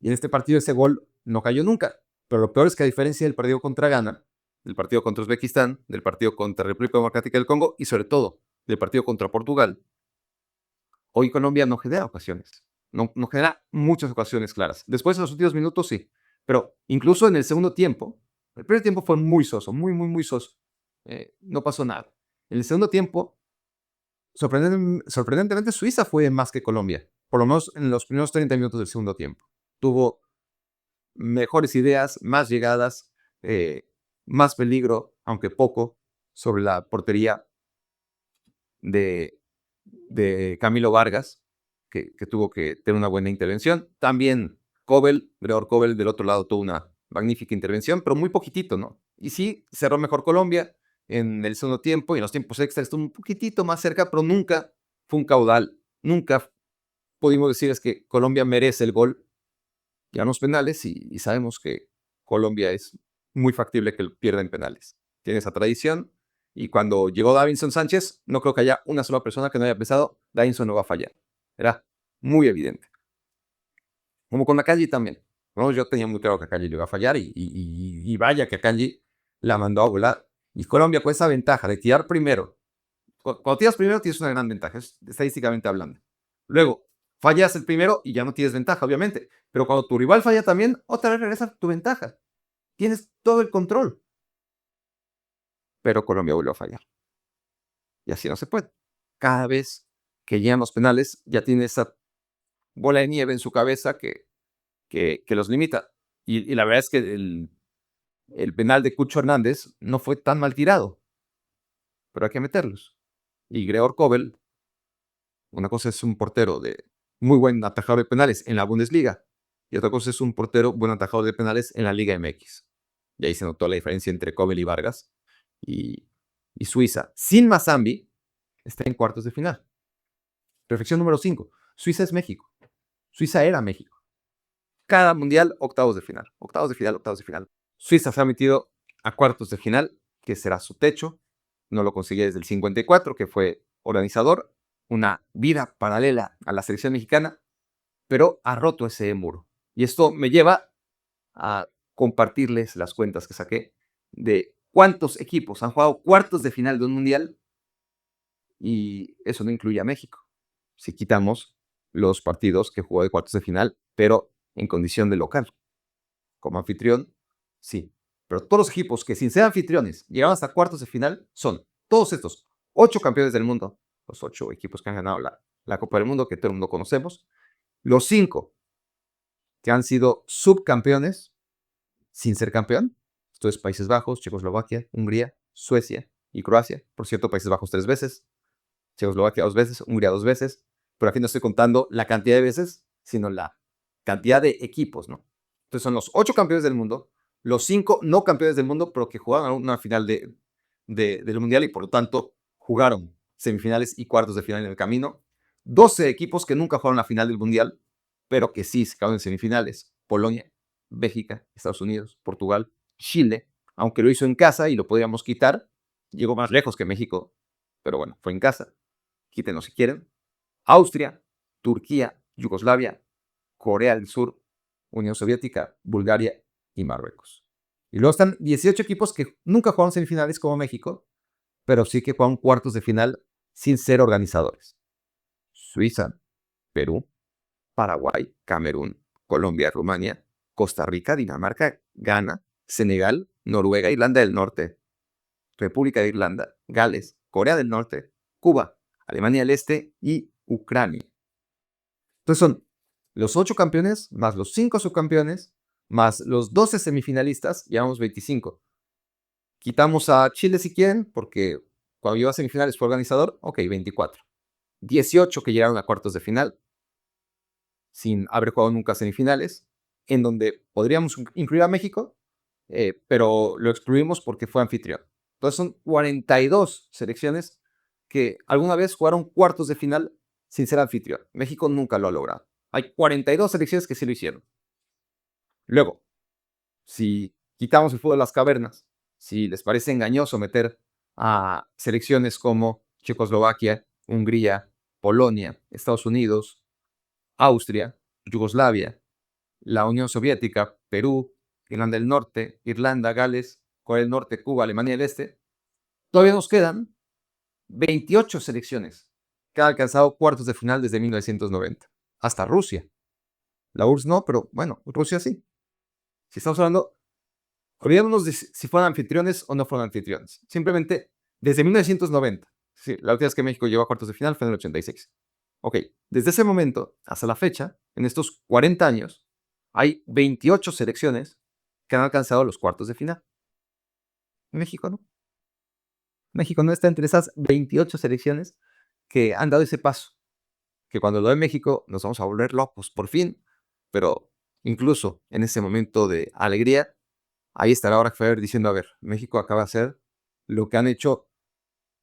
en este partido ese gol no cayó nunca. Pero lo peor es que a diferencia del partido contra Ghana, del partido contra Uzbekistán, del partido contra República Democrática del Congo y sobre todo del partido contra Portugal, hoy Colombia no genera ocasiones. No genera muchas ocasiones claras. Después en los últimos minutos sí. Pero incluso en el segundo tiempo, el primer tiempo fue muy soso, muy soso. No pasó nada. En el segundo tiempo, sorprendentemente, Suiza fue más que Colombia. Por lo menos en los primeros 30 minutos del segundo tiempo. Tuvo mejores ideas, más llegadas, más peligro, aunque poco, sobre la portería de Camilo Vargas, que tuvo que tener una buena intervención. También Gregor Kobel del otro lado tuvo una magnífica intervención, pero muy poquitito, ¿no? Y sí, cerró mejor Colombia en el segundo tiempo y en los tiempos extras estuvo un poquitito más cerca, pero nunca fue un caudal. Nunca pudimos decir es que Colombia merece el gol. Ya los penales y sabemos que Colombia es muy factible que pierda en penales. Tiene esa tradición y cuando llegó Davinson Sánchez, no creo que haya una sola persona que no haya pensado, Davinson no va a fallar. Era muy evidente. Como con Akanji también, ¿no? Yo tenía muy claro que Akanji le iba a fallar y vaya que Akanji la mandó a volar. Y Colombia con esa ventaja de tirar primero. Cuando tiras primero tienes una gran ventaja, estadísticamente hablando. Luego, fallas el primero y ya no tienes ventaja, obviamente. Pero cuando tu rival falla también, otra vez regresa tu ventaja. Tienes todo el control. Pero Colombia vuelve a fallar. Y así no se puede. Cada vez que llegan los penales, ya tiene esa bola de nieve en su cabeza que los limita. Y la verdad es que el penal de Cucho Hernández no fue tan mal tirado. Pero hay que meterlos. Y Gregor Kobel, una cosa es un portero de muy buen atajador de penales en la Bundesliga y otra cosa es un portero buen atajador de penales en la Liga MX. Y ahí se notó la diferencia entre Kobel y Vargas. Y Suiza, sin Mazambi, está en cuartos de final. Reflexión número 5. Suiza es México. Suiza era México. Cada mundial, octavos de final. Octavos de final, octavos de final. Suiza se ha metido a cuartos de final, que será su techo. No lo consiguió desde el 54, que fue organizador. Una vida paralela a la selección mexicana, pero ha roto ese muro. Y esto me lleva a compartirles las cuentas que saqué de cuántos equipos han jugado cuartos de final de un mundial y eso no incluye a México. Si quitamos los partidos que jugó de cuartos de final, pero en condición de local. Como anfitrión, sí. Pero todos los equipos que sin ser anfitriones llegaron hasta cuartos de final son todos estos 8 campeones del mundo, los 8 equipos que han ganado la Copa del Mundo, que todo el mundo conocemos, los 5 que han sido subcampeones sin ser campeón. Esto es Países Bajos, Checoslovaquia, Hungría, Suecia y Croacia. Por cierto, Países Bajos 3 veces, Checoslovaquia 2 veces, Hungría 2 veces. Pero aquí no estoy contando la cantidad de veces, sino la cantidad de equipos, ¿no? Entonces son los 8 campeones del mundo, los 5 no campeones del mundo, pero que jugaron una final del Mundial y por lo tanto jugaron semifinales y cuartos de final en el camino. 12 equipos que nunca jugaron la final del Mundial, pero que sí se quedaron en semifinales. Polonia, Bélgica, Estados Unidos, Portugal, Chile, aunque lo hizo en casa y lo podríamos quitar, llegó más lejos que México, pero bueno, fue en casa. Quítenlo si quieren. Austria, Turquía, Yugoslavia, Corea del Sur, Unión Soviética, Bulgaria y Marruecos. Y luego están 18 equipos que nunca jugaron semifinales como México, pero sí que jugaron cuartos de final sin ser organizadores. Suiza, Perú, Paraguay, Camerún, Colombia, Rumania, Costa Rica, Dinamarca, Ghana, Senegal, Noruega, Irlanda del Norte, República de Irlanda, Gales, Corea del Norte, Cuba, Alemania del Este y Ucrania. Entonces son los 8 campeones, más los 5 subcampeones, más los 12 semifinalistas, llevamos 25. Quitamos a Chile si quieren, porque cuando llegó a semifinales fue organizador, ok, 24. 18 que llegaron a cuartos de final, sin haber jugado nunca semifinales, en donde podríamos incluir a México, pero lo excluimos porque fue anfitrión. Entonces son 42 selecciones que alguna vez jugaron cuartos de final sin ser anfitrión. México nunca lo ha logrado. Hay 42 selecciones que sí lo hicieron. Luego, si quitamos el fútbol de las cavernas, si les parece engañoso meter a selecciones como Checoslovaquia, Hungría, Polonia, Estados Unidos, Austria, Yugoslavia, la Unión Soviética, Perú, Irlanda del Norte, Irlanda, Gales, Corea del Norte, Cuba, Alemania del Este, todavía nos quedan 28 selecciones que han alcanzado cuartos de final desde 1990. Hasta Rusia. La URSS no, pero bueno, Rusia sí. Si estamos hablando, olvidémonos de si fueron anfitriones o no fueron anfitriones. Simplemente desde 1990. Sí, la última vez que México llegó a cuartos de final fue en el 86. Ok, desde ese momento hasta la fecha, en estos 40 años, hay 28 selecciones que han alcanzado los cuartos de final. México no. México no está entre esas 28 selecciones que han dado ese paso, que cuando lo de México nos vamos a volver locos, por fin. Pero incluso en ese momento de alegría, ahí estará ahora Federer diciendo, a ver, México acaba de hacer lo que han hecho,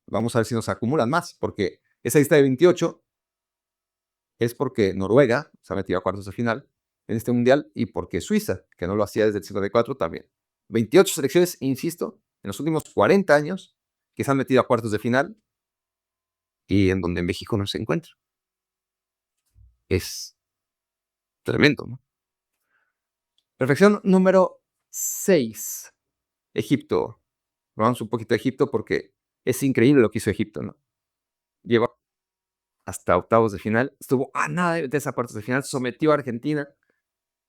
vamos a ver si nos acumulan más, porque esa lista de 28 es porque Noruega se ha metido a cuartos de final en este mundial y porque Suiza, que no lo hacía desde el 54, también. 28 selecciones, insisto, en los últimos 40 años que se han metido a cuartos de final y en donde México no se encuentra. Es tremendo, ¿no? Reflexión número 6. Egipto. Vamos un poquito a Egipto porque es increíble lo que hizo Egipto, ¿no? Lleva hasta octavos de final, estuvo a nada de esa cuartos de final, sometió a Argentina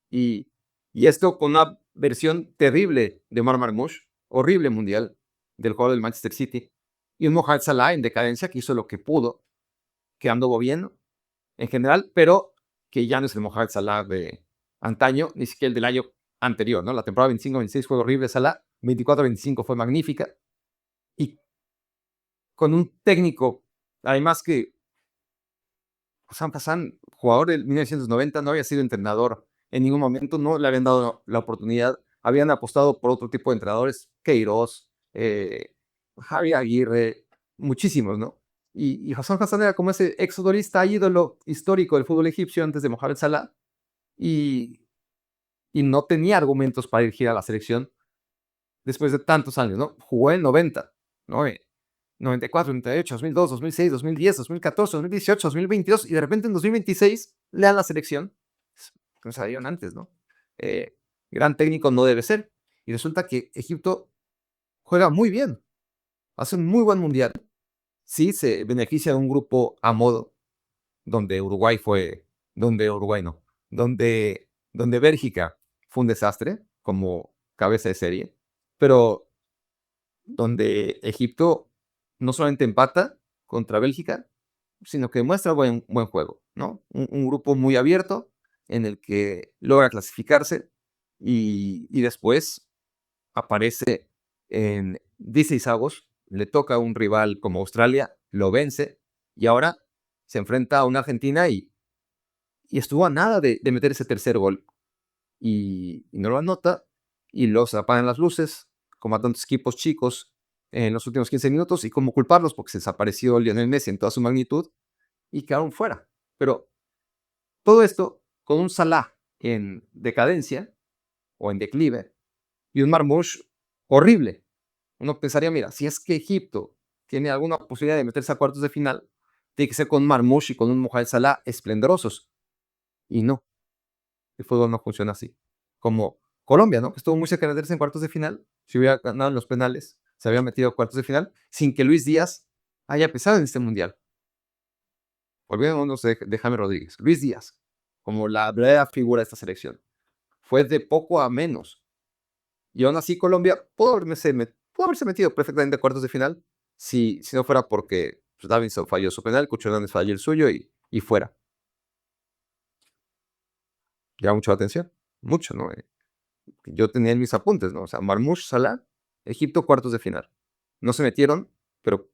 y, y esto con una versión terrible de Omar Marmoush, horrible mundial del jugador del Manchester City, y un Mohamed Salah en decadencia que hizo lo que pudo, que anduvo bien en general, pero que ya no es el Mohamed Salah de antaño, ni siquiera el del año anterior, ¿no? La temporada 25-26 fue horrible Salah, 24-25 fue magnífica, y con un técnico, además que Sam Hassan, jugador del 1990, no había sido entrenador en ningún momento, no le habían dado la oportunidad, habían apostado por otro tipo de entrenadores, Queiroz, Javier Aguirre, muchísimos, ¿no? Y Hassan Hassan era como ese exfutbolista ídolo histórico del fútbol egipcio antes de Mohamed Salah, y, y no tenía argumentos para dirigir a la selección después de tantos años, ¿no? Jugó en 90, ¿no? 94, 98, 2002, 2006, 2010, 2014, 2018, 2022 y de repente en 2026 le dan la selección. No sabían antes, ¿no? Gran técnico no debe ser. Y resulta que Egipto juega muy bien, hace un muy buen mundial. Sí, se beneficia de un grupo a modo, donde Uruguay no, donde Bélgica fue un desastre como cabeza de serie, pero donde Egipto no solamente empata contra Bélgica, sino que muestra buen juego, ¿no? Un grupo muy abierto en el que logra clasificarse y después aparece en 16avos, le toca a un rival como Australia, lo vence y ahora se enfrenta a una Argentina y estuvo a nada de meter ese tercer gol y no lo anota y los apagan las luces, como a tantos equipos chicos en los últimos 15 minutos y cómo culparlos porque se desapareció Lionel Messi en toda su magnitud y quedaron fuera. Pero todo esto con un Salah en decadencia o en declive y un Marmoush horrible. Uno pensaría, mira, si es que Egipto tiene alguna posibilidad de meterse a cuartos de final, tiene que ser con Marmoush y con un Mohamed Salah esplendorosos. Y no, el fútbol no funciona así. Como Colombia, ¿no? Que estuvo muy cerca de meterse en cuartos de final, si hubiera ganado en los penales, se había metido a cuartos de final, sin que Luis Díaz haya pesado en este mundial. Olvidémonos de James Rodríguez. Luis Díaz, como la verdadera figura de esta selección, fue de poco a menos. Y aún así Colombia pudo haberse metido perfectamente a cuartos de final si no fuera porque pues, Davinson falló su penal, Cucho Hernández falló el suyo y fuera. Llama mucho la atención. Mucho, ¿no? Yo tenía en mis apuntes, ¿no? O sea, Marmoush, Salah, Egipto, cuartos de final. No se metieron, pero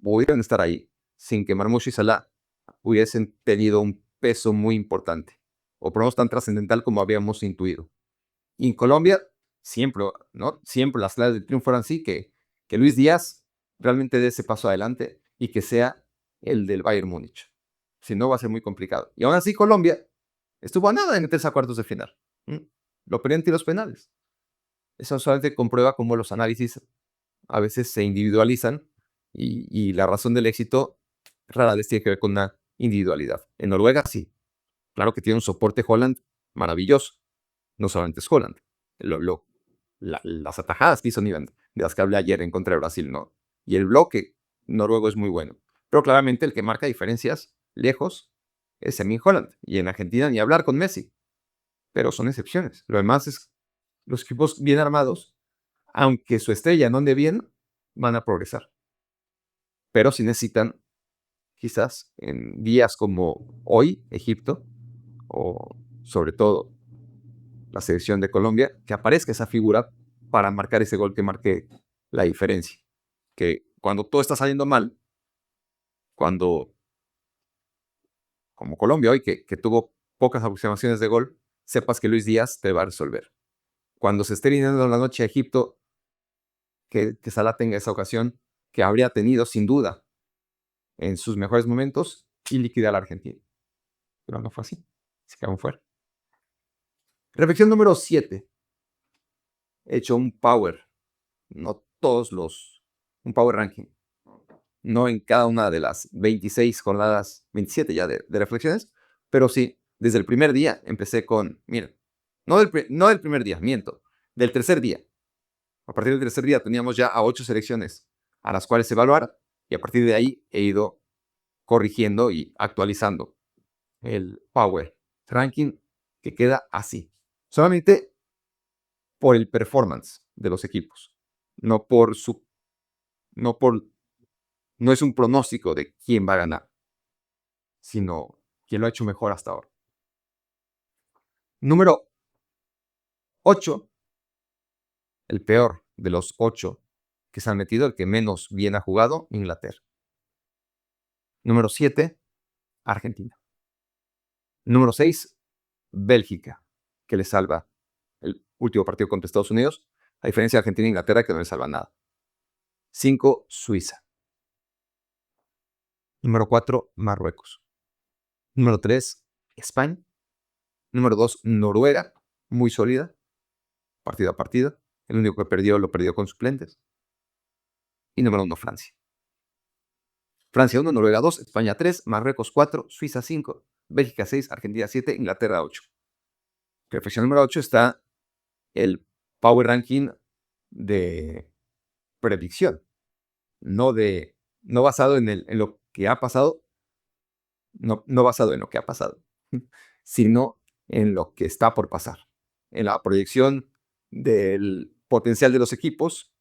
pudieron estar ahí, sin que Marmoush y Salah hubiesen tenido un peso muy importante, o por lo menos tan trascendental como habíamos intuido. Y en Colombia, siempre, ¿no? Siempre las claves del triunfo eran así, que Luis Díaz realmente dé ese paso adelante y que sea el del Bayern Múnich. Si no, va a ser muy complicado. Y aún así, Colombia estuvo a nada de meterse a cuartos de final. Lo perdió en tiros penales. Eso solamente comprueba cómo los análisis a veces se individualizan y la razón del éxito rara vez tiene que ver con una individualidad. En Noruega sí, claro que tiene un soporte Holland maravilloso. No solamente es Holland. Las atajadas que hizo Niven, de las que hablé ayer en contra de Brasil, ¿no? Y el bloque noruego es muy bueno. Pero claramente el que marca diferencias lejos es Erling Holland. Y en Argentina ni hablar con Messi. Pero son excepciones. Lo demás es los equipos bien armados, aunque su estrella no ande bien, van a progresar. Pero si necesitan, quizás en días como hoy, Egipto, o sobre todo la selección de Colombia, que aparezca esa figura para marcar ese gol que marque la diferencia. Que cuando todo está saliendo mal, cuando como Colombia hoy, que tuvo pocas aproximaciones de gol, sepas que Luis Díaz te va a resolver. Cuando se esté viniendo la noche a Egipto, que Salah tenga esa ocasión que habría tenido sin duda en sus mejores momentos y liquidar a la Argentina. Pero no fue así. Se quedaron fuera. Reflexión número 7. He hecho un power, no todos un power ranking. No en cada una de las 26 jornadas, 27 ya de reflexiones, pero sí, desde el primer día empecé con, miren, no del primer día, miento, del tercer día. A partir del tercer día teníamos ya a 8 selecciones a las cuales evaluar y a partir de ahí he ido corrigiendo y actualizando el Power Ranking que queda así. Solamente por el performance de los equipos, no por su, no por, no es un pronóstico de quién va a ganar, sino quién lo ha hecho mejor hasta ahora. Número 8, el peor de los 8 que se han metido, el que menos bien ha jugado, Inglaterra. Número 7, Argentina. Número 6, Bélgica, que le salva el último partido contra Estados Unidos, a diferencia de Argentina e Inglaterra, que no le salva nada. 5, Suiza. Número 4, Marruecos. Número 3, España. Número 2, Noruega, muy sólida, partido a partido. El único que perdió lo perdió con suplentes. Y número 1, Francia. Francia 1, Noruega 2, España 3, Marruecos 4, Suiza 5, Bélgica 6, Argentina 7, Inglaterra 8. Reflexión número 8 está el Power Ranking de predicción, no basado en lo que ha pasado, no basado en lo que ha pasado, sino en lo que está por pasar, en la proyección del potencial de los equipos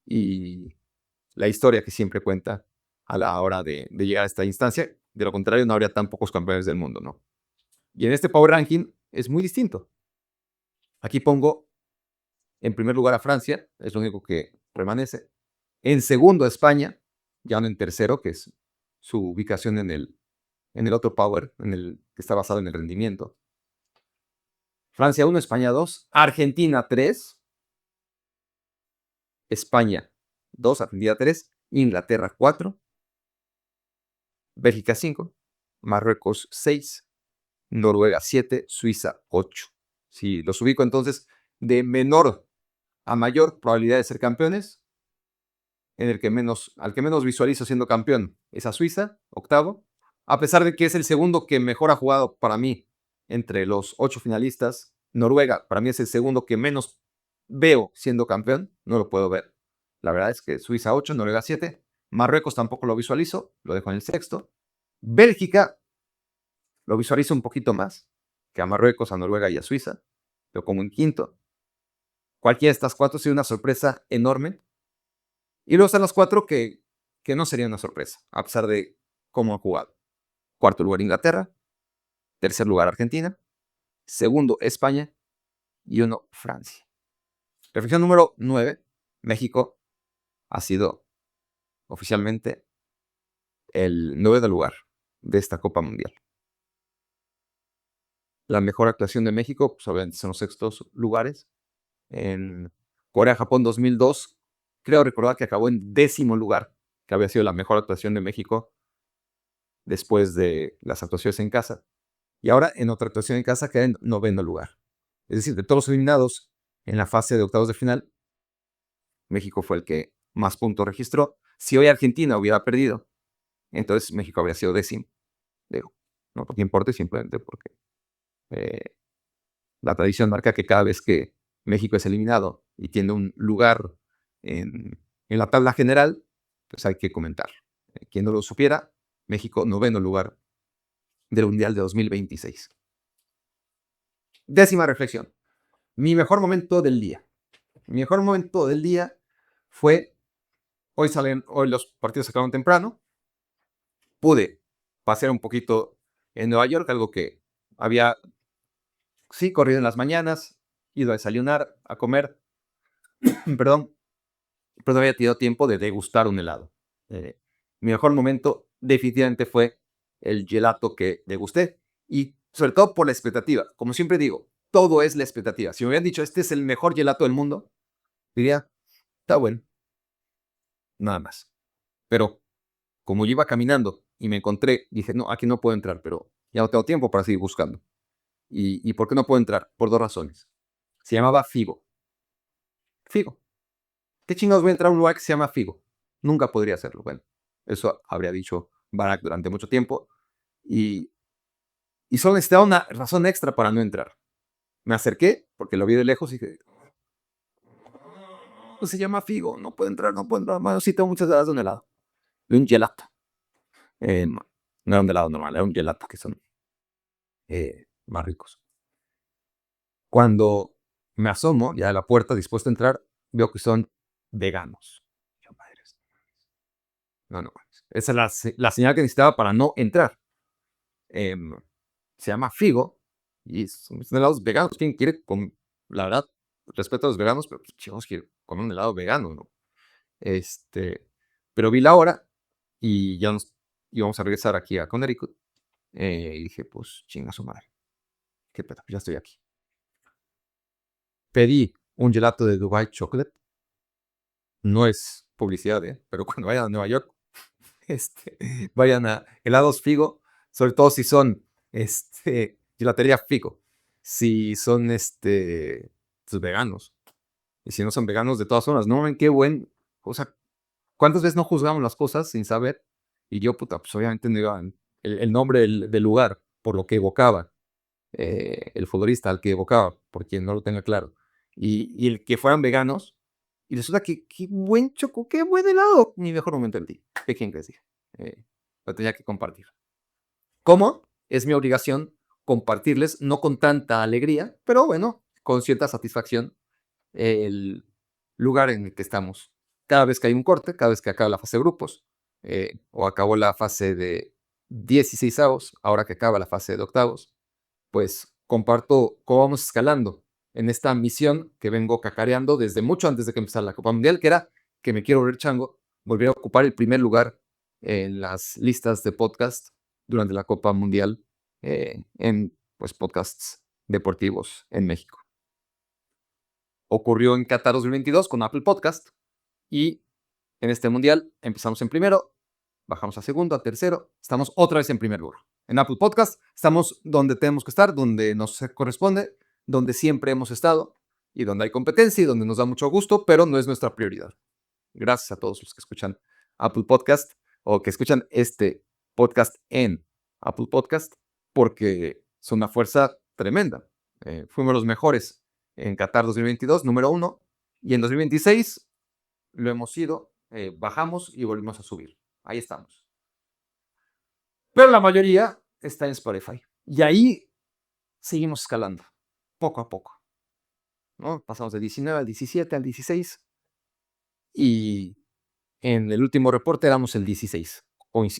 y la historia que siempre cuenta a la hora de llegar a esta instancia. De lo contrario, no habría tan pocos campeones del mundo, ¿no? Y en este Power Ranking es muy distinto. Aquí pongo en primer lugar a Francia, es lo único que permanece. En segundo a España, ya no en tercero, que es su ubicación en el otro Power, en el que está basado en el rendimiento. Francia 1, España 2, Argentina 3, España 2, Argentina 3, Inglaterra 4, Bélgica 5, Marruecos 6, Noruega 7, Suiza 8. Si los ubico entonces de menor a mayor probabilidad de ser campeones, al que menos visualizo siendo campeón es a Suiza, octavo, a pesar de que es el segundo que mejor ha jugado para mí entre los 8 finalistas. Noruega para mí es el segundo que menos veo siendo campeón, no lo puedo ver. La verdad es que Suiza 8, Noruega 7, Marruecos tampoco lo visualizo, lo dejo en el sexto. Bélgica lo visualizo un poquito más que a Marruecos, a Noruega y a Suiza, lo pongo en quinto. Cualquiera de estas 4 sería una sorpresa enorme. Y luego están los 4 que no sería una sorpresa, a pesar de cómo han jugado. Cuarto lugar Inglaterra, tercer lugar Argentina, segundo España y 1 Francia. Reflexión número 9. México ha sido oficialmente el 9º lugar de esta Copa Mundial. La mejor actuación de México, pues obviamente son los sextos lugares. En Corea-Japón 2002, creo recordar que acabó en 10º lugar, que había sido la mejor actuación de México después de las actuaciones en casa. Y ahora en otra actuación en casa queda en 9º lugar. Es decir, de todos los eliminados en la fase de octavos de final, México fue el que más puntos registró. Si hoy Argentina hubiera perdido, entonces México habría sido 10º. Digo, no porque importe, simplemente porque la tradición marca que cada vez que México es eliminado y tiene un lugar en la tabla general, pues hay que comentar. Quien no lo supiera, México 9º lugar del Mundial de 2026. 10ª reflexión. Mi mejor momento del día. Mi mejor momento del día fue, hoy los partidos se acabaron temprano, pude pasear un poquito en Nueva York, algo que había, sí, corrido en las mañanas, ido a desayunar, a comer, perdón, pero no había tenido tiempo de degustar un helado. Mi mejor momento definitivamente fue el gelato que degusté. Y sobre todo por la expectativa. Como siempre digo, todo es la expectativa. Si me hubieran dicho, este es el mejor gelato del mundo, diría, está bueno, nada más. Pero como yo iba caminando y me encontré, dije, no, aquí no puedo entrar, pero ya no tengo tiempo para seguir buscando. ¿Y por qué no puedo entrar? Por dos razones. Se llamaba Figo. Figo. ¿Qué chingados voy a entrar a un lugar que se llama Figo? Nunca podría hacerlo. Bueno, eso habría dicho Barack durante mucho tiempo. Y, y solo necesitaba una razón extra para no entrar. Me acerqué, porque lo vi de lejos y dije, no se llama Figo, no puedo entrar, no puedo entrar. Bueno, sí tengo muchas ganas de un helado. De un gelato. No era un helado normal, era un gelato, que son más ricos. Cuando me asomo ya a la puerta dispuesto a entrar, veo que son veganos. Yo, madres, no, no. Esa es la señal que necesitaba para no entrar. Em, Se llama Figo y son helados veganos. ¿Quién quiere comer? La verdad, respeto a los veganos, pero pues, chicos, quiero comer un helado vegano, ¿no? Pero vi la hora y ya nos íbamos a regresar aquí a Connecticut. Y dije, pues, chinga su madre. ¿Qué pedo? Ya estoy aquí. Pedí un gelato de Dubai Chocolate. No es publicidad, pero cuando vayan a Nueva York, vayan a helados Figo, sobre todo si son gelatería Figo, si son pues, veganos, y si no son veganos, de todas formas, no ven qué buen, o sea, ¿cuántas veces no juzgamos las cosas sin saber? Y yo, puta, pues obviamente no iba el nombre del lugar, por lo que evocaba, el futbolista al que evocaba, por quien no lo tenga claro, y el que fueran veganos, y resulta que qué buen choco, qué buen helado. Mi mejor momento del día. ¿Qué quieren que decir? Lo tenía que compartir. ¿Cómo? Es mi obligación compartirles, no con tanta alegría, pero bueno, con cierta satisfacción, el lugar en el que estamos. Cada vez que hay un corte, cada vez que acaba la fase de grupos, o acabó la fase de 16avos, ahora que acaba la fase de octavos, pues comparto cómo vamos escalando en esta misión que vengo cacareando desde mucho antes de que empezara la Copa Mundial, que era que me quiero volver chango, volver a ocupar el primer lugar en las listas de podcast durante la Copa Mundial en pues, podcasts deportivos en México. Ocurrió en Qatar 2022 con Apple Podcast y en este Mundial empezamos en primero, bajamos a segundo, a tercero, estamos otra vez en primer lugar. En Apple Podcast estamos donde tenemos que estar, donde nos corresponde, donde siempre hemos estado y donde hay competencia y donde nos da mucho gusto, pero no es nuestra prioridad. Gracias a todos los que escuchan Apple Podcast o que escuchan este podcast en Apple Podcast, porque son una fuerza tremenda. Fuimos los mejores en Qatar 2022, número 1, y en 2026 lo hemos sido, bajamos y volvimos a subir. Ahí estamos. Pero la mayoría está en Spotify. Y ahí seguimos escalando, poco a poco, ¿no? Pasamos de 19 al 17 al 16 y en el último reporte éramos el 16.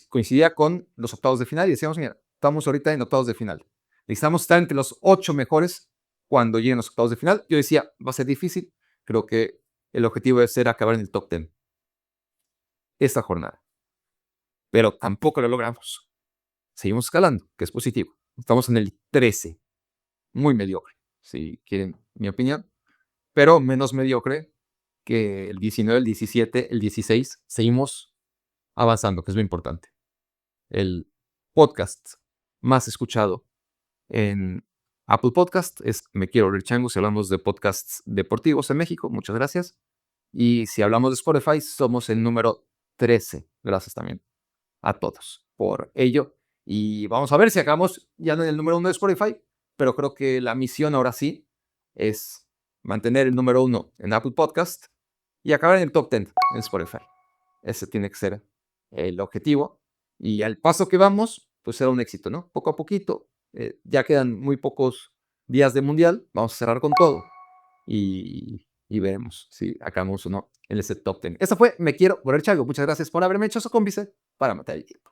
Coincidía con los octavos de final y decíamos, mira, estamos ahorita en octavos de final. Necesitamos estar entre los 8 mejores cuando lleguen los octavos de final. Yo decía, va a ser difícil. Creo que el objetivo debe ser acabar en el top 10 esta jornada. Pero tampoco lo logramos. Seguimos escalando, que es positivo. Estamos en el 13. Muy mediocre, si quieren mi opinión. Pero menos mediocre que el 19, el 17, el 16. Seguimos avanzando, que es lo importante. El podcast más escuchado en Apple Podcast es Me Quiero Volver Chango, si hablamos de podcasts deportivos en México. Muchas gracias. Y si hablamos de Spotify, somos el número 13. Gracias también a todos por ello. Y vamos a ver si acabamos ya en el número 1 de Spotify, pero creo que la misión ahora sí es mantener el número 1 en Apple Podcast y acabar en el top 10 en Spotify. Ese tiene que ser el objetivo. Y al paso que vamos, pues será un éxito, ¿no? Poco a poquito. Ya quedan muy pocos días de mundial. Vamos a cerrar con todo. Y veremos si acabamos o no en ese top 10. Esa fue Me Quiero Volver Chango. Muchas gracias por haberme hecho su cómplice para matar el tiempo.